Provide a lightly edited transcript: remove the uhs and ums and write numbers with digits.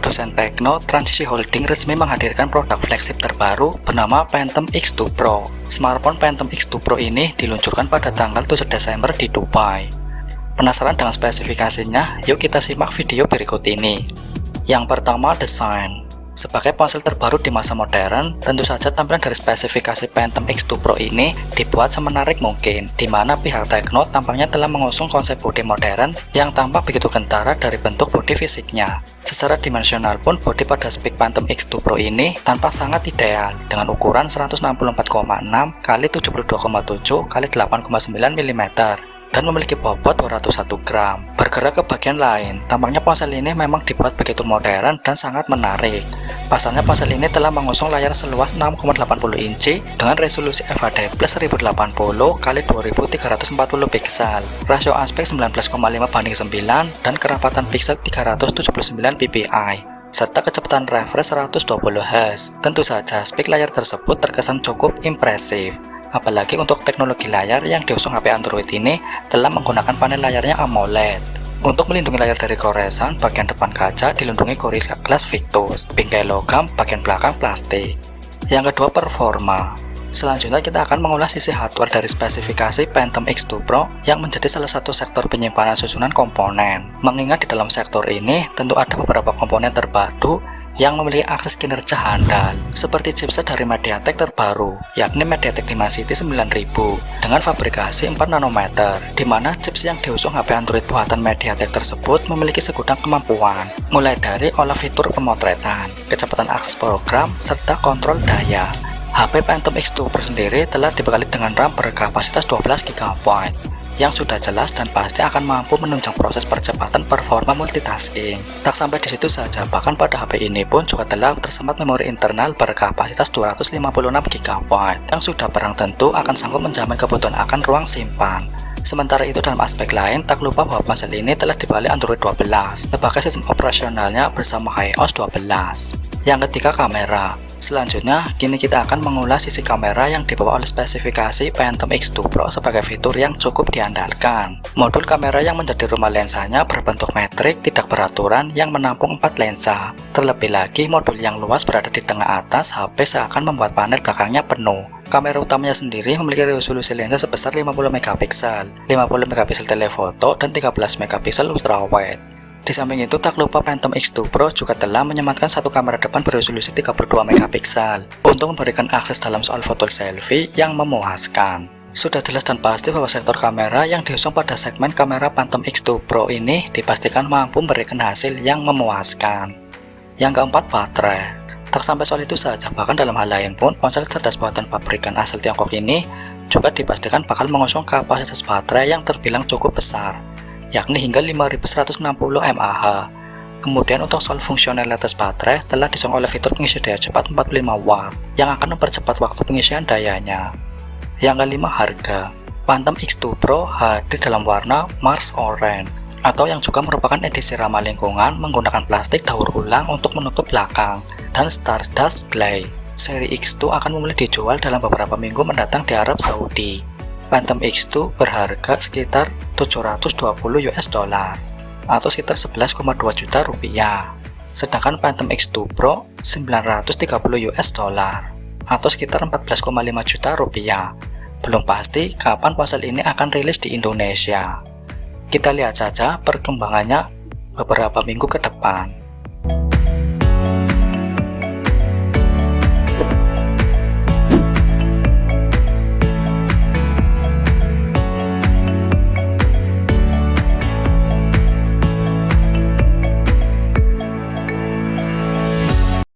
produsen Tecno, Transisi Holding resmi menghadirkan produk flagship terbaru bernama Phantom X2 Pro. Smartphone Phantom X2 Pro ini diluncurkan pada tanggal 7 Desember di Dubai. Penasaran dengan spesifikasinya? Yuk kita simak video berikut ini. Yang pertama, desain. Sebagai ponsel terbaru di masa modern, tentu saja tampilan dari spesifikasi Phantom X2 Pro ini dibuat semenarik mungkin, di mana pihak Tecno tampaknya telah mengusung konsep bodi modern yang tampak begitu kentara dari bentuk bodi fisiknya. Secara dimensional pun bodi pada spek Phantom X2 Pro ini tampak sangat ideal dengan ukuran 164,6 x 72,7 x 8,9 mm. Dan memiliki bobot 201 gram. Bergerak ke bagian lain, tampaknya ponsel ini memang dibuat begitu modern dan sangat menarik. Pasalnya ponsel ini telah mengusung layar seluas 6,80 inci dengan resolusi FHD+ 1080 x 2340 piksel, rasio aspek 19,5:9 dan kerapatan piksel 379 ppi, serta kecepatan refresh 120 Hz. Tentu saja spek layar tersebut terkesan cukup impresif. Apalagi untuk teknologi layar yang diusung HP Android ini telah menggunakan panel layarnya AMOLED. Untuk melindungi layar dari koresan, bagian depan kaca dilindungi Gorilla Glass Victus, bingkai logam, bagian belakang plastik. Yang kedua, performa. Selanjutnya kita akan mengulas sisi hardware dari spesifikasi Phantom X2 Pro yang menjadi salah satu sektor penyimpanan susunan komponen. Mengingat di dalam sektor ini tentu ada beberapa komponen terpadu yang memiliki akses kinerja handal, seperti chipset dari MediaTek terbaru, yakni MediaTek Dimensity 9000 dengan fabrikasi 4 nanometer, di mana chips yang diusung HP Android buatan MediaTek tersebut memiliki segudang kemampuan, mulai dari olah fitur pemotretan, kecepatan akses program, serta kontrol daya. HP Phantom X2 Pro sendiri telah dibekali dengan RAM berkapasitas 12 GB, yang sudah jelas dan pasti akan mampu menunjang proses percepatan performa multitasking. Tak sampai di situ saja, bahkan pada HP ini pun juga telah tersemat memori internal berkapasitas 256 GB yang sudah barang tentu akan sanggup menjamin kebutuhan akan ruang simpan. Sementara itu dalam aspek lain, tak lupa bahwa ponsel ini telah dibalik Android 12 sebagai sistem operasionalnya bersama iOS 12. Yang ketiga, kamera. Selanjutnya, kini kita akan mengulas sisi kamera yang dibawa oleh spesifikasi Phantom X2 Pro sebagai fitur yang cukup diandalkan. Modul kamera yang menjadi rumah lensanya berbentuk metrik tidak beraturan yang menampung 4 lensa. Terlebih lagi, modul yang luas berada di tengah atas HP seakan membuat panel belakangnya penuh. Kamera utamanya sendiri memiliki resolusi lensa sebesar 50 megapiksel, 50 megapiksel telefoto, dan 13 megapiksel ultrawide. Di samping itu, tak lupa Phantom X2 Pro juga telah menyematkan satu kamera depan beresolusi 32 megapiksel untuk memberikan akses dalam soal foto selfie yang memuaskan. Sudah jelas dan pasti bahwa sektor kamera yang diusung pada segmen kamera Phantom X2 Pro ini dipastikan mampu memberikan hasil yang memuaskan. Yang keempat, baterai. Tak sampai soal itu saja, bahkan dalam hal lain pun, ponsel cerdas buatan pabrikan asal Tiongkok ini juga dipastikan bakal mengusung kapasitas baterai yang terbilang cukup besar, yakni hingga 5160 mAh. Kemudian untuk soal fungsionalitas baterai telah disokong oleh fitur pengisi daya cepat 45 Watt yang akan mempercepat waktu pengisian dayanya. Yang kelima, harga. Phantom X2 Pro hadir dalam warna Mars Orange, atau yang juga merupakan edisi ramah lingkungan menggunakan plastik daur ulang untuk menutup belakang, dan Stardust Grey. Seri X2 akan mulai dijual dalam beberapa minggu mendatang di Arab Saudi. Phantom X2 berharga sekitar 720 US dollar atau sekitar 11,2 juta rupiah. Sedangkan Phantom X2 Pro 930 US dollar atau sekitar 14,5 juta rupiah. Belum pasti kapan ponsel ini akan rilis di Indonesia. Kita lihat saja perkembangannya beberapa minggu ke depan.